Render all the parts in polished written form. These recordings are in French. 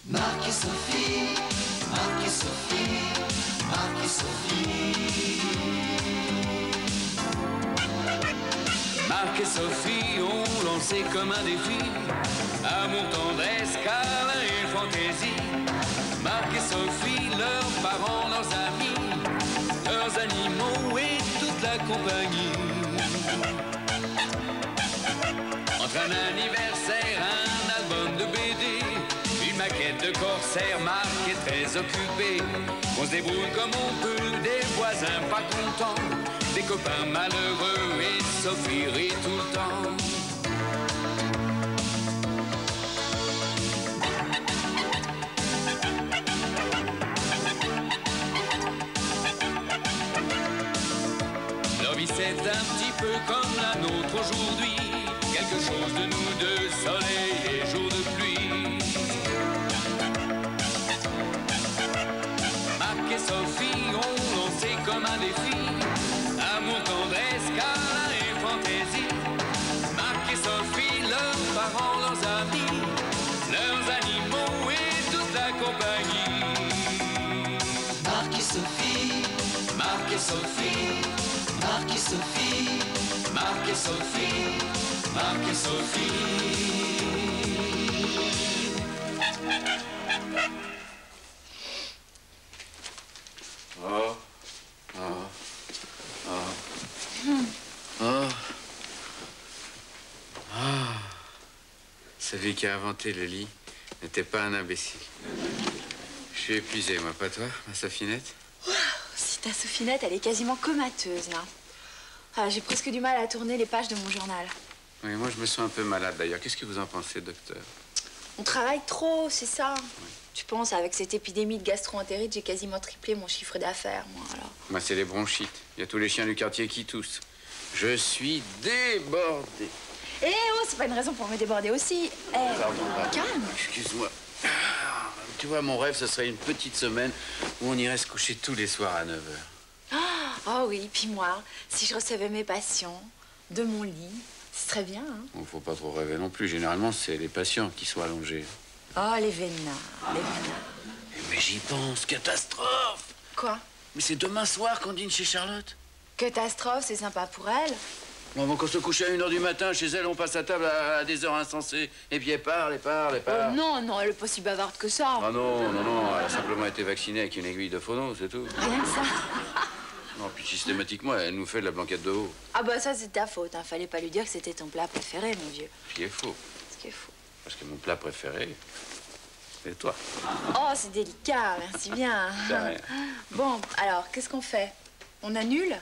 Marc et Sophie, Marc et Sophie, Marc et Sophie. Marc et Sophie ont lancé comme un défi amour, tendresse, câlin et fantaisie. Marc et Sophie, leurs parents, leurs amis, leurs animaux et toute la compagnie. Entre un anniversaire, un album de BD, une maquette de corsaire, Marc est très occupé. On se débrouille comme on peut, des voisins pas contents, des copains malheureux et Sophie rit tout le temps. Leur vie c'est un petit peu comme la nôtre aujourd'hui, quelque chose de nous deux, soleil et jour de pluie. Marc et Sophie ont lancé comme un défi amour, tendresse, câlin et fantaisie. Marc et Sophie, leurs parents, leurs amis, leurs animaux et toute la compagnie. Marc et Sophie, Marc et Sophie, Marc et Sophie, Marc et Sophie, Marc et Sophie. Oh, oh, oh, oh, oh. Celui qui a inventé le lit n'était pas un imbécile. Je suis épuisé, moi, pas toi, ma Sophinette? Wow, si ta Sophinette, elle est quasiment comateuse, là. Ah, j'ai presque du mal à tourner les pages de mon journal. Oui, moi, je me sens un peu malade, d'ailleurs. Qu'est-ce que vous en pensez, docteur? On travaille trop, c'est ça. Oui. Tu penses, avec cette épidémie de gastro-entérite, j'ai quasiment triplé mon chiffre d'affaires, moi, alors. Moi, c'est les bronchites. Il y a tous les chiens du quartier qui toussent. Je suis débordé. Eh oh, c'est pas une raison pour me déborder aussi. Eh, pardon. Calme. Excuse-moi. Tu vois, mon rêve, ce serait une petite semaine où on irait se coucher tous les soirs à 9h. Oh oui, puis moi, si je recevais mes patients de mon lit, ce serait bien, hein. Bon, faut pas trop rêver non plus. Généralement, c'est les patients qui sont allongés. Oh, les vénards, les vénards. Mais j'y pense, catastrophe! Quoi? Mais c'est demain soir qu'on dîne chez Charlotte. Catastrophe, c'est sympa pour elle. Bon, avant qu'on se couche à 1h du matin, chez elle, on passe à table à des heures insensées. Et puis elle parle. Oh non, non, elle est pas si bavarde que ça. Ah non, non, non, elle a simplement été vaccinée avec une aiguille de phono, c'est tout. Rien que ça. Non, puis systématiquement, elle nous fait de la blanquette de veau. Ah bah ça, c'est ta faute, hein. Fallait pas lui dire que c'était ton plat préféré, mon vieux. Ce qui est faux. Ce qui est faux. Parce que mon plat préféré, c'est toi. Oh, c'est délicat, merci bien. C'est rien. Bon, alors, qu'est-ce qu'on fait? On annule?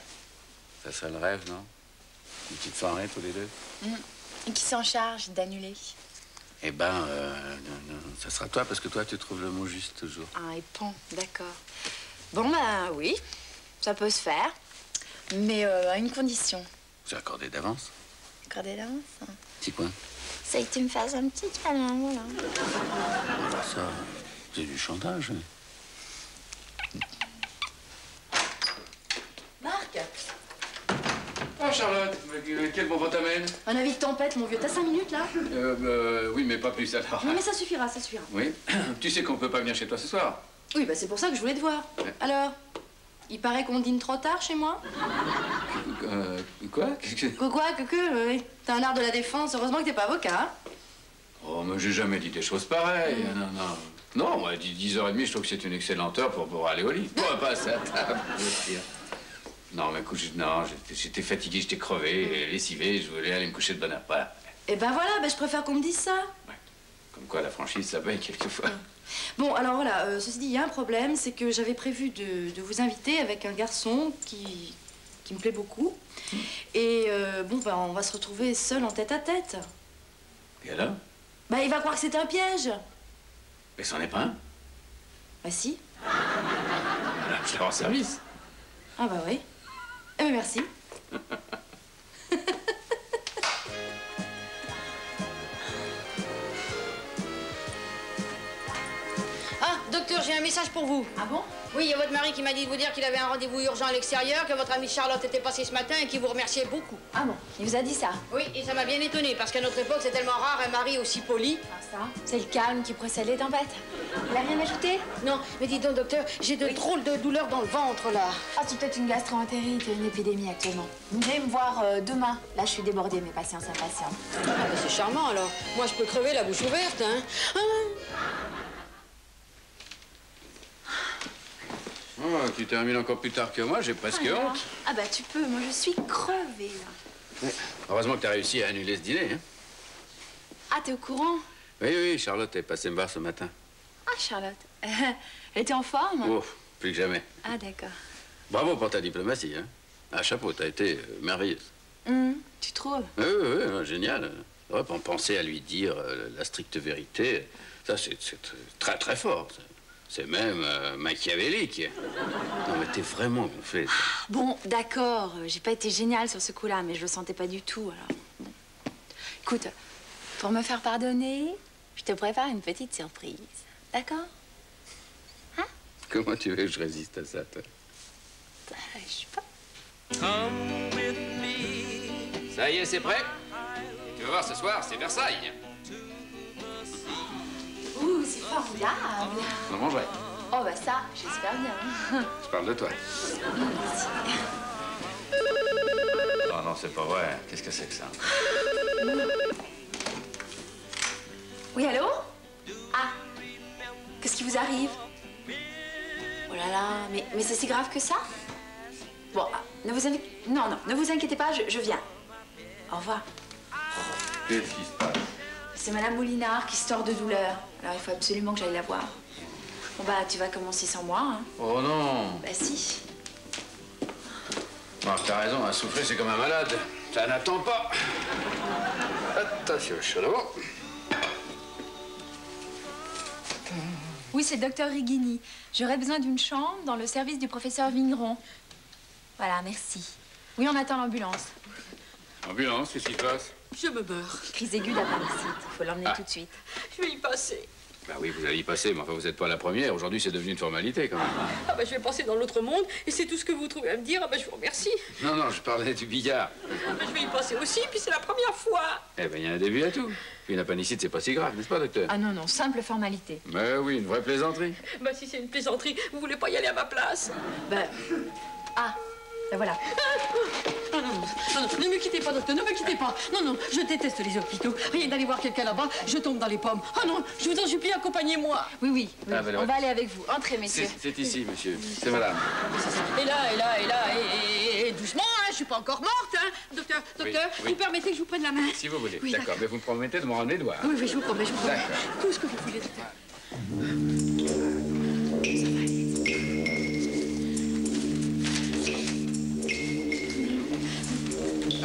Ça serait le rêve, non? Une petite soirée, tous les deux. Et qui s'en charge d'annuler? Eh ben, ça sera toi, parce que toi, tu trouves le mot juste toujours. Ah, et pan, d'accord. Bon, ben oui, ça peut se faire, mais à une condition. C'est accordé d'avance. Accordé d'avance? C'est quoi? C'est que tu me fasses un petit câlin, voilà. Ça, c'est du chantage. Marc! Ah, Charlotte, quel bon vent t'amène? Un avis de tempête, mon vieux. T'as 5 minutes, là? Oui, mais pas plus alors. Non, mais ça suffira, ça suffira. Oui? Tu sais qu'on peut pas venir chez toi ce soir? Oui, bah c'est pour ça que je voulais te voir. Ouais. Alors? Il paraît qu'on dîne trop tard chez moi? Quoi? Oui. T'as un art de la défense. Heureusement que t'es pas avocat, hein? Oh, mais j'ai jamais dit des choses pareilles. Non, non. Non, moi, 10h30, je trouve que c'est une excellente heure pour aller au lit. Pour passer à table, je veux dire. Non, mais écoute, j'étais fatigué, j'étais crevé, lessivé, je voulais aller me coucher de bonne heure. Voilà. Eh ben voilà, ben je préfère qu'on me dise ça. Ouais. Comme quoi, la franchise, ça paye quelquefois. Bon, alors voilà, ceci dit, il y a un problème, c'est que j'avais prévu de vous inviter avec un garçon qui me plaît beaucoup. Et bon, ben on va se retrouver seul en tête-à-tête. Et alors? Bah, il va croire que c'est un piège. Mais c'en est pas un? Bah si. Alors, je te rends service. Ah bah oui. Eh ben merci. Ah, docteur j'ai un message pour vous. Ah bon? Oui, il y a votre mari qui m'a dit de vous dire qu'il avait un rendez-vous urgent à l'extérieur, que votre amie Charlotte était passée ce matin et qu'il vous remerciait beaucoup. Ah bon? Il vous a dit ça? Oui, et ça m'a bien étonné, parce qu'à notre époque, c'est tellement rare un mari aussi poli. Ah ça, c'est le calme qui précède les tempêtes. Il a rien ajouté? Non, mais dis donc, docteur, j'ai de drôles de douleurs dans le ventre, là. Ah, c'est peut-être une gastro-entérite, une épidémie actuellement. Vous venez me voir demain. Là, je suis débordée, mes patients s'impatientent. Ah, bah, c'est charmant, alors. Moi, je peux crever la bouche ouverte, hein. Ah. Oh, tu termines encore plus tard que moi, j'ai presque honte. Ah bah tu peux, moi je suis crevée là. Ouais. Heureusement que tu as réussi à annuler ce dîner. Hein. Ah, t'es au courant? Oui, Charlotte est passée me voir ce matin. Ah, Charlotte. Elle était en forme? Oh, plus que jamais. Ah, d'accord. Bravo pour ta diplomatie. Hein. Ah, chapeau, t'as été merveilleuse. Tu trouves? Oui, génial. Ouais, penser à lui dire la stricte vérité, ça c'est très très fort. C'est même machiavélique. Non, mais t'es vraiment gonflé. Bon, d'accord, j'ai pas été géniale sur ce coup-là, mais je le sentais pas du tout, alors. Bon. Écoute, pour me faire pardonner, je te prépare une petite surprise. D'accord? Hein? Comment tu veux que je résiste à ça, toi? Je sais pas. Ça y est, c'est prêt? Tu vas voir, ce soir, c'est Versailles. Ouh, c'est formidable. On mangerait. Oh, bah ça, j'espère bien. Je parle de toi. Oh non, c'est pas vrai. Qu'est-ce que c'est que ça? Oui, allô? Ah, qu'est-ce qui vous arrive? Oh là là, mais c'est si grave que ça? Bon, ne vous inquiétez pas, je viens. Au revoir. Qu'est-ce qui se passe? C'est Madame Moulinard qui se tord de douleur. Alors il faut absolument que j'aille la voir. Bon bah, tu vas commencer sans moi, hein. Oh non. Bah si. Non, t'as raison, à souffler, c'est comme un malade. Ça n'attend pas. Attention, chaud. Oui, c'est le docteur Rigini. J'aurais besoin d'une chambre dans le service du professeur Vigneron. Voilà, merci. Oui, on attend l'ambulance. Ambulance, qu'est-ce qui se passe? Je me meurs. Crise aiguë d'appendicite. Il faut l'emmener tout de suite. Je vais y passer. Bah oui, vous allez y passer, mais enfin, vous n'êtes pas la première. Aujourd'hui, c'est devenu une formalité, quand même. Ah bah je vais passer dans l'autre monde, et c'est tout ce que vous trouvez à me dire. Ah bah je vous remercie. Non, je parlais du billard. Ah bah je vais y passer aussi, puis c'est la première fois. Eh ben, il y a un début à tout. Puis une appendicite, c'est pas si grave, n'est-ce pas, docteur? Ah non, simple formalité. Mais oui, une vraie plaisanterie. Bah si c'est une plaisanterie, vous voulez pas y aller à ma place? Ben... Ah, ben voilà. Ah non, ne me quittez pas, docteur, ne me quittez pas. Non, je déteste les hôpitaux. Rien d'aller voir quelqu'un là-bas, je tombe dans les pommes. Ah non, je vous en supplie, accompagnez-moi. Oui, Ah, ben, on va aller avec vous. Entrez, messieurs. C'est ici, monsieur. C'est madame. Et là, et doucement, hein, je suis pas encore morte, hein. Docteur, Oui. vous permettez que je vous prenne la main? Si vous voulez. Oui, D'accord, mais vous me promettez de me rendre les doigts. Oui, je vous promets. D'accord. Tout ce que vous voulez, docteur.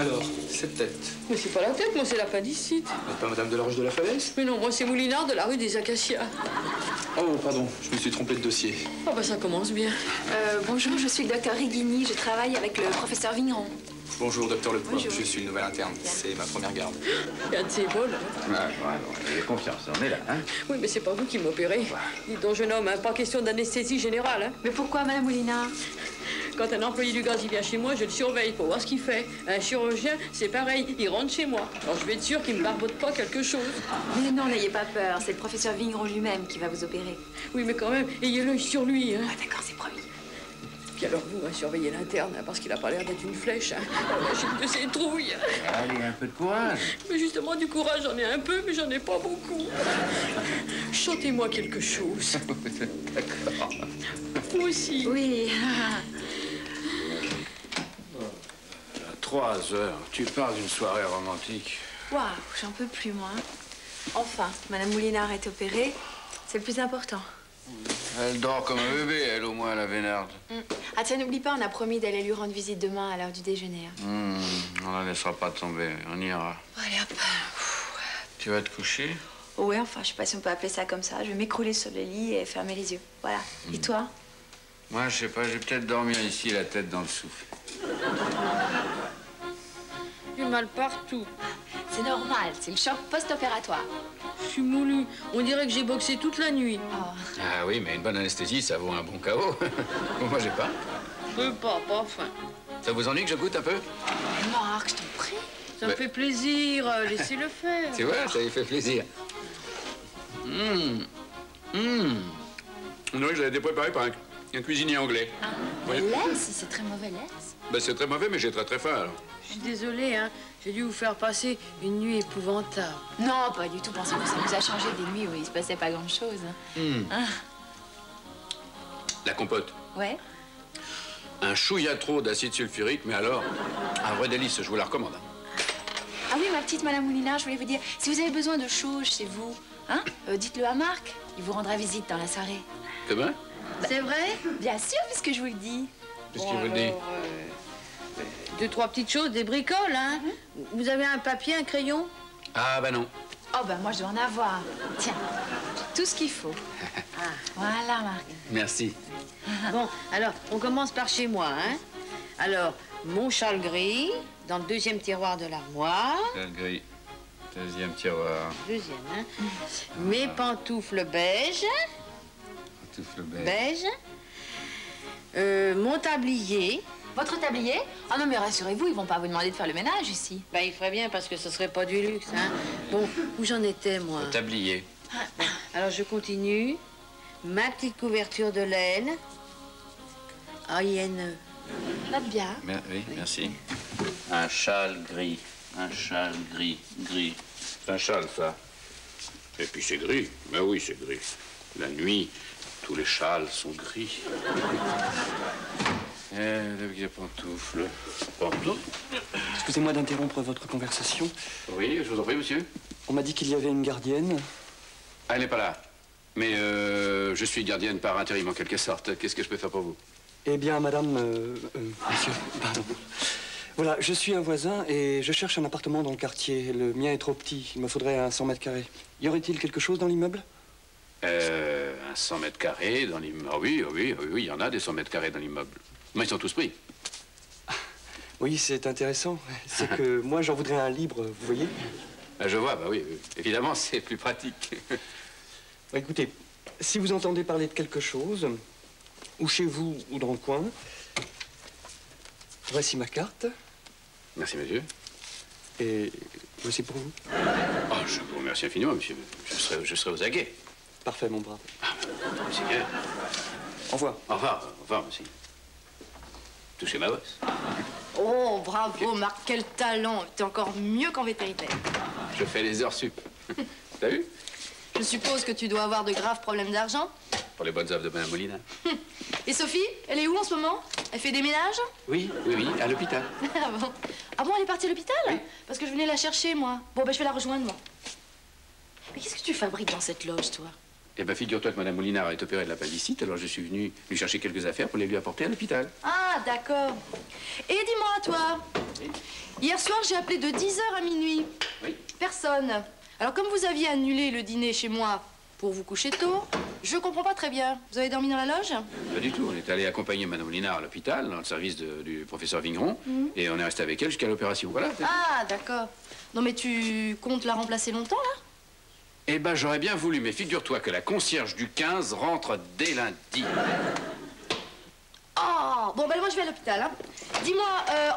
Alors, cette tête, Mais c'est pas la tête, moi c'est l'appendicite. vous n'êtes pas Madame de la Roche de la Falaise? Mais non, moi c'est Moulinard de la rue des Acacias. Oh, pardon, je me suis trompé de dossier. Ah bah ça commence bien. Bonjour, je suis le docteur Rigini. Je travaille avec le professeur Vigneron. Bonjour, docteur Lepoix. Bonjour. Je suis le nouvel interne. C'est ma première garde. Il y a de ces vols. Ayez confiance, on est là, hein? Oui, mais c'est pas vous qui m'opérez. Dites donc, jeune homme, hein, pas question d'anesthésie générale. Hein. Mais pourquoi, Madame Moulinard? Quand un employé du gaz il vient chez moi, je le surveille pour voir ce qu'il fait. Un chirurgien, c'est pareil, il rentre chez moi. Alors je vais être sûre qu'il me barbote pas quelque chose. Mais non, n'ayez pas peur. C'est le professeur Vigneron lui-même qui va vous opérer. Oui, mais quand même, ayez l'œil sur lui. Hein. Ah, d'accord, c'est promis. Puis alors vous, hein, surveillez l'interne, hein, parce qu'il a pas l'air d'être une flèche. Hein. Alors, j'ai de ses trouilles. Allez, un peu de courage. Mais justement, du courage, j'en ai un peu, mais j'en ai pas beaucoup. Chantez-moi quelque chose. D'accord. Vous aussi. Oui. 3 heures. Tu parles d'une soirée romantique. Waouh, j'en peux plus, moi. Enfin, Madame Moulinard est opérée. C'est le plus important. Elle dort comme un bébé, elle, au moins, la vénarde. Ah tiens, n'oublie pas, on a promis d'aller lui rendre visite demain à l'heure du déjeuner. On la laissera pas tomber, on ira. Allez, hop. Tu vas te coucher? Oh ouais, enfin, je sais pas si on peut appeler ça comme ça. Je vais m'écrouler sur le lit et fermer les yeux. Voilà. Et toi? Moi, je sais pas, j'ai peut-être dormir ici, la tête dans le souffle. J'ai mal partout. C'est normal, c'est le choc post-opératoire. Je suis moulu. On dirait que j'ai boxé toute la nuit. Ah oui, mais une bonne anesthésie, ça vaut un bon KO. Moi, j'ai pas. Je peux pas faim. Ça vous ennuie que je goûte un peu? Marc, je t'en prie. Ça me fait plaisir, laissez-le faire. Tu vois, ça lui fait plaisir. On dirait que j'avais été préparé par un cuisinier anglais. Ah, Oui. laisse, c'est très mauvais, laisse. Ben, c'est très mauvais, mais j'ai très faim, alors. Je suis désolée, hein. J'ai dû vous faire passer une nuit épouvantable. Non, pas du tout. Pensez-vous que ça nous a changé des nuits où il se passait pas grand-chose. Ah. La compote. Ouais. Un chouïa trop d'acide sulfurique, mais alors, un vrai délice, je vous la recommande. Ah oui, ma petite Madame Moulinard, je voulais vous dire, si vous avez besoin de choses chez vous, hein, dites-le à Marc. Il vous rendra visite dans la soirée. Demain? C'est vrai? Bien sûr, puisque je vous le dis. Qu'est-ce qu'il vous dit? Deux, trois petites choses, des bricoles, hein. Vous avez un papier, un crayon? Ah, ben non. Oh, ben moi, je dois en avoir. Tiens, tout ce qu'il faut. Voilà, Marc. Merci. Bon, alors, on commence par chez moi, hein. Alors, mon châle gris, dans le deuxième tiroir de l'armoire. Châle gris. Deuxième tiroir. Deuxième, hein. Mes pantoufles beige. Pantoufle beige. Mon tablier. Votre tablier? Ah non, mais rassurez-vous, ils vont pas vous demander de faire le ménage ici. Ben, il ferait bien parce que ce serait pas du luxe, hein. Bon, où j'en étais, moi? Au tablier. Alors, je continue. Ma petite couverture de laine. AINE. Note bien. Oui, merci. Un châle gris. Un châle gris. Gris. C'est un châle, ça. Et puis c'est gris. Ben oui, c'est gris. La nuit, tous les châles sont gris. Les pantoufles. Pantoufles? Excusez-moi d'interrompre votre conversation. Oui, je vous en prie, monsieur. On m'a dit qu'il y avait une gardienne. Ah, elle n'est pas là. Mais je suis gardienne par intérim, en quelque sorte. Qu'est-ce que je peux faire pour vous? Eh bien, madame... monsieur, pardon. Voilà, je suis un voisin et je cherche un appartement dans le quartier. Le mien est trop petit. Il me faudrait un 100 mètres carrés. Y aurait-il quelque chose dans l'immeuble? Un 100 mètres carrés dans l'immeuble. Ah oui, il y en a des 100 mètres carrés dans l'immeuble. Mais ils sont tous pris. Oui, c'est intéressant. C'est que moi, j'en voudrais un libre, vous voyez? Je vois, bah oui. Évidemment, c'est plus pratique. Bah, écoutez, si vous entendez parler de quelque chose, ou chez vous, ou dans le coin, voici ma carte. Merci, monsieur. Et voici pour vous. Oh, je vous remercie infiniment, monsieur. Je serai aux aguets. Parfait, mon brave. C'est bien. Au revoir. Au revoir, monsieur. Touchez ma bosse. Oh, bravo, Marc, quel talent. T'es encore mieux qu'en vétérinaire. Je fais les heures sup. T'as vu? Je suppose que tu dois avoir de graves problèmes d'argent. Pour les bonnes œuvres de Mme Molina. Et Sophie, elle est où en ce moment? Elle fait des ménages? Oui, à l'hôpital. Ah bon? Ah bon, elle est partie à l'hôpital? Oui. Parce que je venais la chercher, moi. Bon, ben, je vais la rejoindre, moi. Mais qu'est-ce que tu fabriques dans cette loge, toi? Eh ben, figure-toi que Mme Molinard est opérée de l'appendicite, alors je suis venu lui chercher quelques affaires pour les lui apporter à l'hôpital. Ah, d'accord. Et dis-moi, toi, hier soir, j'ai appelé de 10h à minuit. Oui. Personne. Alors, comme vous aviez annulé le dîner chez moi pour vous coucher tôt, je comprends pas très bien. Vous avez dormi dans la loge? Pas du tout. On est allé accompagner Mme Molinard à l'hôpital, dans le service du professeur Vigneron, et on est resté avec elle jusqu'à l'opération. Voilà. Ah, d'accord. Non, mais tu comptes la remplacer longtemps, là? Eh ben, j'aurais bien voulu, mais figure-toi que la concierge du 15 rentre dès lundi. Oh, bon, ben moi, je vais à l'hôpital, hein. Dis-moi,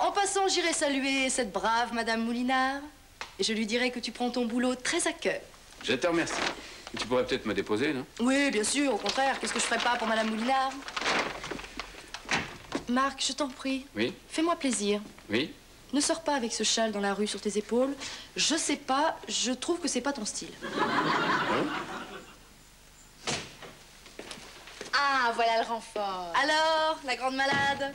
en passant, j'irai saluer cette brave Madame Moulinard, et je lui dirai que tu prends ton boulot très à cœur. Je te remercie. Tu pourrais peut-être me déposer, non? Oui, bien sûr, au contraire. Qu'est-ce que je ferais pas pour Madame Moulinard? Marc, je t'en prie. Oui? Fais-moi plaisir. Oui? Ne sors pas avec ce châle dans la rue sur tes épaules. Je sais pas, je trouve que c'est pas ton style. Ah, voilà le renfort. Alors, la grande malade?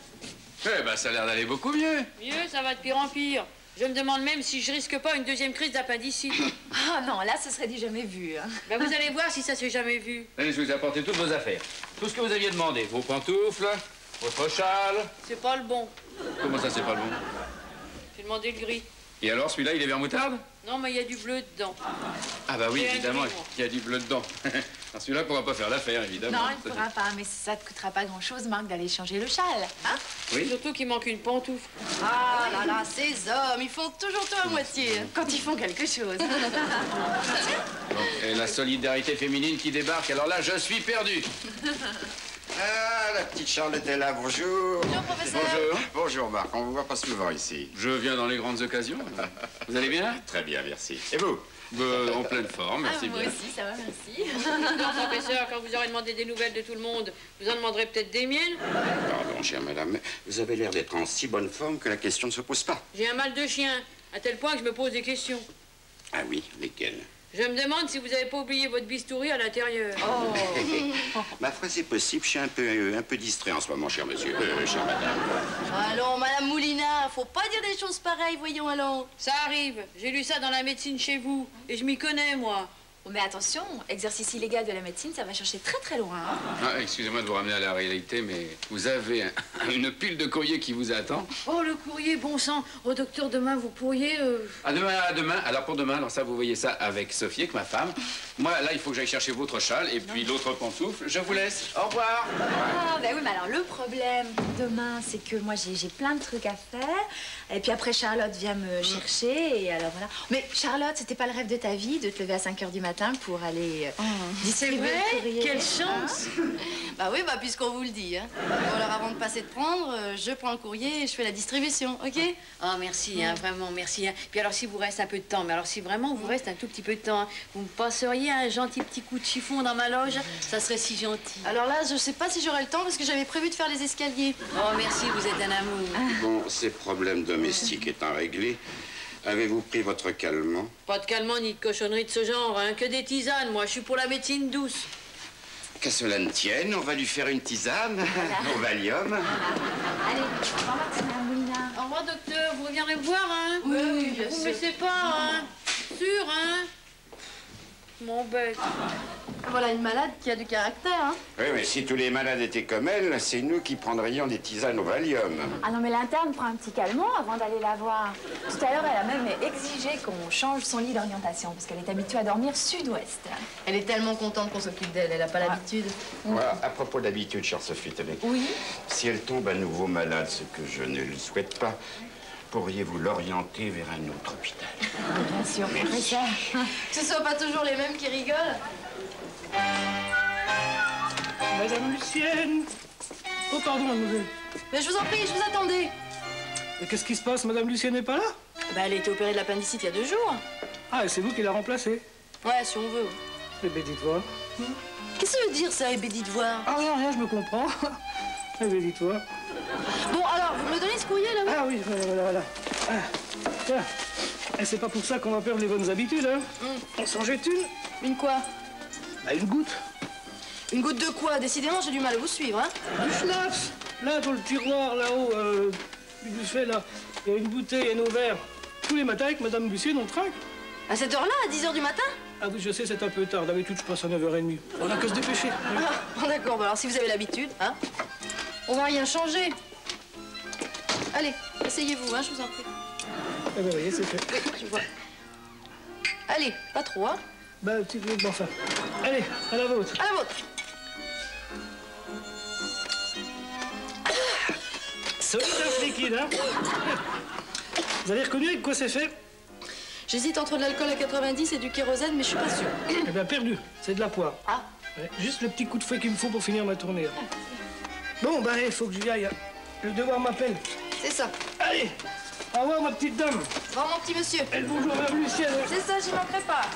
Eh ben, ça a l'air d'aller beaucoup mieux. Mieux, ça va de pire en pire. Je me demande même si je risque pas une deuxième crise d'appendicite. Ah non, là, ce serait du jamais vu. Hein. Ben, vous allez voir si ça s'est jamais vu. Allez, je vous ai apporté toutes vos affaires. Tout ce que vous aviez demandé. Vos pantoufles, votre châle. C'est pas le bon. Comment ça, c'est pas le bon? J'ai demandé le gris. Et alors, celui-là, il est vert moutarde? Non, mais il y a du bleu dedans. Ah bah oui, Et un évidemment, gris, moi. il y a du bleu dedans. Alors celui-là pourra pas faire l'affaire, évidemment. Non, il ne pourra pas, mais ça ne te coûtera pas grand-chose, Marc, d'aller changer le châle. Hein? Oui. Surtout qu'il manque une pantoufle. Ah là là, ces hommes, ils font toujours tout à moitié. Quand ils font quelque chose. Bon, et la solidarité féminine qui débarque, alors là, je suis perdu. Ah, la petite Charlotte est là, bonjour. Bonjour, professeur. Bonjour. Bonjour, Marc, on vous voit pas souvent ici. Je viens dans les grandes occasions. Vous allez bien? Très bien, merci. Et vous? En pleine forme, merci Moi bien. aussi, ça va, merci. Non, professeur, quand vous aurez demandé des nouvelles de tout le monde, vous en demanderez peut-être des miennes. Pardon, chère madame, mais vous avez l'air d'être en si bonne forme que la question ne se pose pas. J'ai un mal de chien, à tel point que je me pose des questions. Ah oui, lesquelles? Je me demande si vous n'avez pas oublié votre bistouri à l'intérieur. Ma foi, c'est possible, je suis un peu distrait en ce moment, cher monsieur, chère madame. Allons, Madame Moulina, faut pas dire des choses pareilles, voyons, allons. Ça arrive, j'ai lu ça dans la médecine chez vous, et je m'y connais, moi. Oh, mais attention, exercice illégal de la médecine, ça va chercher très très loin. Hein? Ah, excusez-moi de vous ramener à la réalité, mais vous avez une pile de courrier qui vous attend. Oh, le courrier, bon sang. Oh, docteur, demain, vous pourriez... À demain. Alors pour demain, alors ça, vous voyez ça avec Sophie, avec ma femme. Moi, là, il faut que j'aille chercher votre châle et puis l'autre pantoufle. Je vous laisse. Au revoir. Ah, ben oui, mais alors le problème demain, c'est que moi j'ai plein de trucs à faire. Et puis après, Charlotte vient me chercher. Et alors voilà. Mais Charlotte, c'était pas le rêve de ta vie de te lever à 5 h du matin pour aller distribuer le courrier? Quelle chance. Bah oui, bah puisqu'on vous le dit, hein. Bon, alors avant de passer de prendre, je prends le courrier et je fais la distribution, ok? Oh, merci, hein, vraiment, merci. Hein. Puis alors, s'il vous reste un peu de temps, mais alors si vraiment vous reste un tout petit peu de temps, hein, vous me passeriez un gentil petit coup de chiffon dans ma loge, ça serait si gentil. Alors là, je sais pas si j'aurai le temps parce que j'avais prévu de faire les escaliers. Oh, merci, vous êtes un amour. Bon, ces problèmes domestiques étant réglés, avez-vous pris votre calmant? Pas de calmant ni de cochonnerie de ce genre, hein, que des tisanes. Moi, je suis pour la médecine douce. Qu'à cela ne tienne, on va lui faire une tisane, au Valium. Allez, au revoir, Madame Moulina. Au revoir, docteur. Vous reviendrez me voir, hein? Oui, bien Vous sûr. me laissez pas, hein? Sûr, hein? Mon bête. Voilà une malade qui a du caractère, hein. Oui, mais si tous les malades étaient comme elle, c'est nous qui prendrions des tisanes au Valium. Ah non, mais l'interne prend un petit calmant avant d'aller la voir. Tout à l'heure, elle a même exigé qu'on change son lit d'orientation parce qu'elle est habituée à dormir sud-ouest. Elle est tellement contente qu'on s'occupe d'elle, elle a pas l'habitude. Voilà, à propos d'habitude, chère Sophie, tenez. Oui. Si elle tombe à nouveau malade, ce que je ne lui souhaite pas, pourriez-vous l'orienter vers un autre hôpital? Bien sûr, professeur. Que ce soit pas toujours les mêmes qui rigolent. Madame Lucienne. Oh, pardon, mademoiselle. Mais je vous en prie, je vous attendais. Mais qu'est-ce qui se passe? Madame Lucienne n'est pas là? Bah, elle a été opérée de l'appendicite il y a 2 jours. Ah, et c'est vous qui la remplacée? Ouais, si on veut. Eh bien, dites voir. Qu'est-ce que ça veut dire, ça, et dites voir? Ah, rien, je me comprends. Eh bien, dites voir. Bon, alors, vous me donnez ce courrier, là? Ah oui, voilà. Ah, tiens. Et c'est pas pour ça qu'on va perdre les bonnes habitudes, hein? On s'en jette une? Une quoi? Bah, une goutte. Une goutte de quoi? Décidément, j'ai du mal à vous suivre, hein. Du schnapps. Là, dans le tiroir, là-haut, du buffet, là, il y a une bouteille et nos verres. Tous les matins, avec Madame Lucienne, on trinque. À cette heure-là, à 10 h du matin? Ah oui, je sais, c'est un peu tard. D'habitude, je passe à 9 h 30. On a que se dépêcher. Ah, d'accord, bah alors si vous avez l'habitude, hein, on va rien changer. Allez, asseyez-vous, hein, je vous en prie. Eh bien, voyez, c'est fait. Oui, je vois. Allez, pas trop, hein. Bah, petit peu, bon, enfin. Allez, à la vôtre. À la vôtre. Solide, ce liquide, hein. Vous avez reconnu avec quoi c'est fait? J'hésite entre de l'alcool à 90 et du kérosène, mais je suis pas sûre. Eh bien, perdu. C'est de la poire. Ah. Ouais, juste le petit coup de fouet qu'il me faut pour finir ma tournée. Bon, bah, il faut que j'y aille. Le devoir m'appelle. C'est ça. Allez, au revoir, ma petite dame. Bon, mon petit monsieur. Et bonjour, Madame Lucienne. C'est ça, j'y manquerai pas.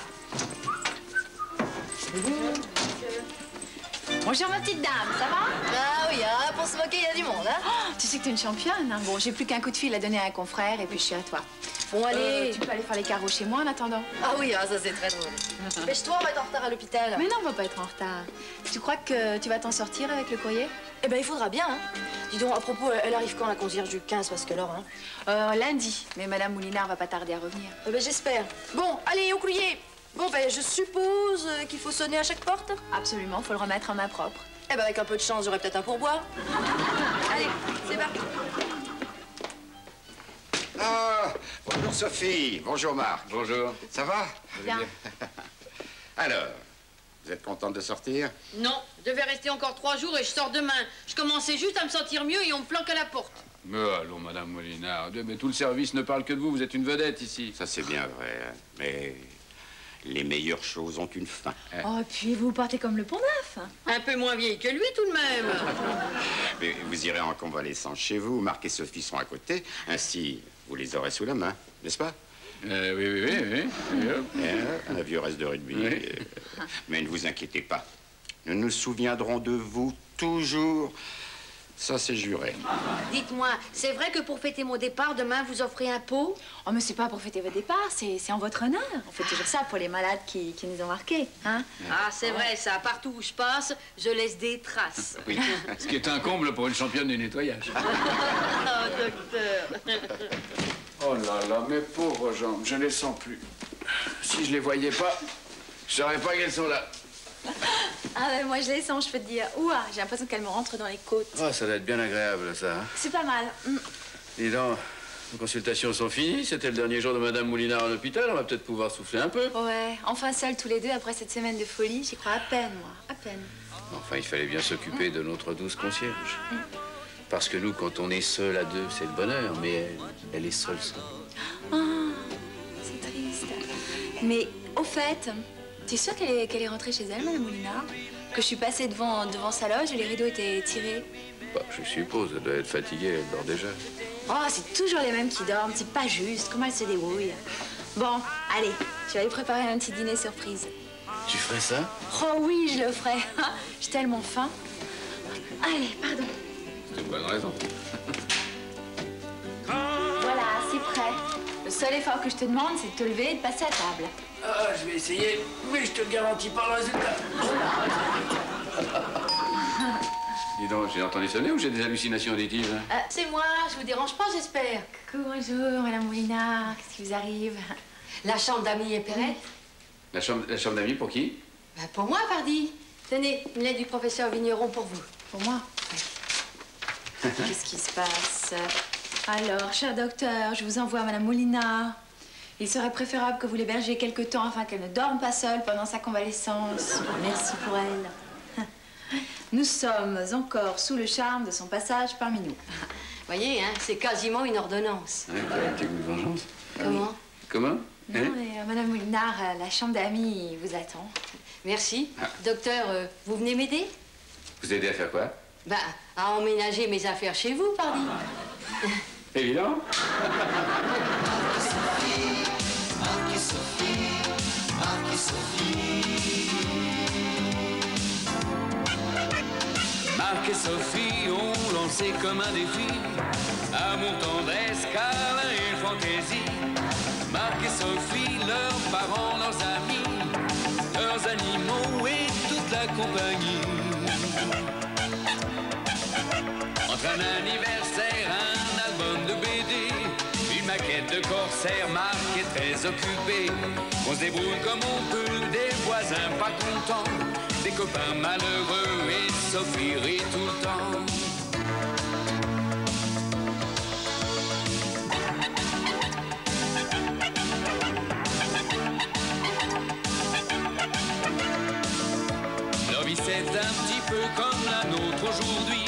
Bonjour, ma petite dame, ça va? Ah oui, hein, pour se moquer, il y a du monde, hein. Oh, tu sais que t'es une championne, hein? Bon, j'ai plus qu'un coup de fil à donner à un confrère et puis je suis à toi. Bon, allez. Tu peux aller faire les carreaux chez moi en attendant. Ah oui, ah, ça c'est très drôle. Pêche-toi, on va être en retard à l'hôpital. Mais non, on va pas être en retard. Tu crois que tu vas t'en sortir avec le courrier? Eh ben, il faudra bien, hein. Dis donc, à propos, elle arrive quand, la concierge du 15, parce que alors, hein. Lundi. Mais Madame Moulinard va pas tarder à revenir. Eh ben, j'espère. Bon, allez, au courrier. Bon, ben, je suppose qu'il faut sonner à chaque porte. Absolument, faut le remettre en main propre. Eh ben, avec un peu de chance, j'aurai peut-être un pourboire. Allez, c'est parti. Ah, bonjour Sophie, bonjour Marc. Bonjour. Ça va? Bien. Alors, vous êtes contente de sortir? Non, je devais rester encore 3 jours et je sors demain. Je commençais juste à me sentir mieux et on me planque à la porte. Mais allons, Madame Molinard, mais tout le service ne parle que de vous, vous êtes une vedette ici. Ça c'est bien vrai, hein. Mais les meilleures choses ont une fin. Oh, et puis vous partez comme le Pont Neuf. Un peu moins vieille que lui tout de même. Mais vous irez en convalescence chez vous, Marc et Sophie sont à côté, ainsi vous les aurez sous la main, n'est-ce pas? Oui. Un vieux reste de rugby. Oui. Mais ne vous inquiétez pas, nous nous souviendrons de vous toujours. Ça, c'est juré. Dites-moi, c'est vrai que pour fêter mon départ, demain, vous offrez un pot? Oh, mais c'est pas pour fêter votre départ, c'est en votre honneur. On fait toujours ça pour les malades qui nous ont marqués, hein? Ah, c'est vrai, ça. Partout où je passe, je laisse des traces. Oui. Ce qui est un comble pour une championne du nettoyage. Oh, docteur. Oh là là, mes pauvres jambes, je les sens plus. Si je les voyais pas, je saurais pas qu'elles sont là. Ah, ben moi je les sens, je peux te dire. Ouah, j'ai l'impression qu'elles me rentrent dans les côtes. Oh, ça doit être bien agréable, ça. Hein? C'est pas mal. Dis donc, les consultations sont finies. C'était le dernier jour de Madame Moulinard en hôpital. On va peut-être pouvoir souffler un peu. Ouais, enfin seuls tous les deux après cette semaine de folie. J'y crois à peine, moi. À peine. Enfin, il fallait bien s'occuper de notre douce concierge. Parce que nous, quand on est seul à deux, c'est le bonheur. Mais elle est seule. Ah, c'est triste. Mais au fait, t'es sûre qu'elle est rentrée chez elle, Madame Moulinard? Que je suis passée devant sa loge et les rideaux étaient tirés? Bah, je suppose, elle doit être fatiguée, elle dort déjà. Oh, c'est toujours les mêmes qui dorment, c'est pas juste. Comment elle se débrouille? Bon, allez, je vais aller préparer un petit dîner surprise. Tu ferais ça? Oh oui, je le ferai. J'ai tellement faim. Allez, pardon. C'est une bonne raison. Voilà, c'est prêt. Le seul effort que je te demande, c'est de te lever et de passer à table. Ah, je vais essayer, mais je te le garantis pas le résultat. Dis donc, j'ai entendu sonner ou j'ai des hallucinations auditives? C'est moi, je vous dérange pas, j'espère. Coucou, bonjour, Madame Moulinard. Qu'est-ce qui vous arrive? La chambre d'amis et Perrette? La chambre d'amis pour qui? Ben, pour moi, pardi. Tenez, une lettre du professeur Vigneron pour vous. Pour moi? Qu'est-ce qui se passe? Alors, cher docteur, je vous envoie Madame Moulinard. Il serait préférable que vous l'hébergiez quelque temps afin qu'elle ne dorme pas seule pendant sa convalescence. Merci pour elle. Nous sommes encore sous le charme de son passage parmi nous. Voyez, hein, c'est quasiment une ordonnance. Ouais, t'as un petit goût de vengeance. Comment? Comment? Non, mais Madame Moulinard, la chambre d'amis vous attend. Merci. Docteur, vous venez m'aider? Vous aidez à faire quoi? Ben, à emménager mes affaires chez vous, pardi. Évident. Marc et Sophie, Marc et Sophie. Marc et Sophie ont lancé comme un défi amour, tendresse, câlin et fantaisie. Marc et Sophie, leurs parents, leurs amis, leurs animaux et toute la compagnie. Entre un anniversaire, un album de BD, une maquette de corsaire, Marc est très occupé. On se débrouille comme on peut, des voisins pas contents, des copains malheureux et Sophie rit tout le temps. Leur vie c'est un petit peu comme la nôtre aujourd'hui.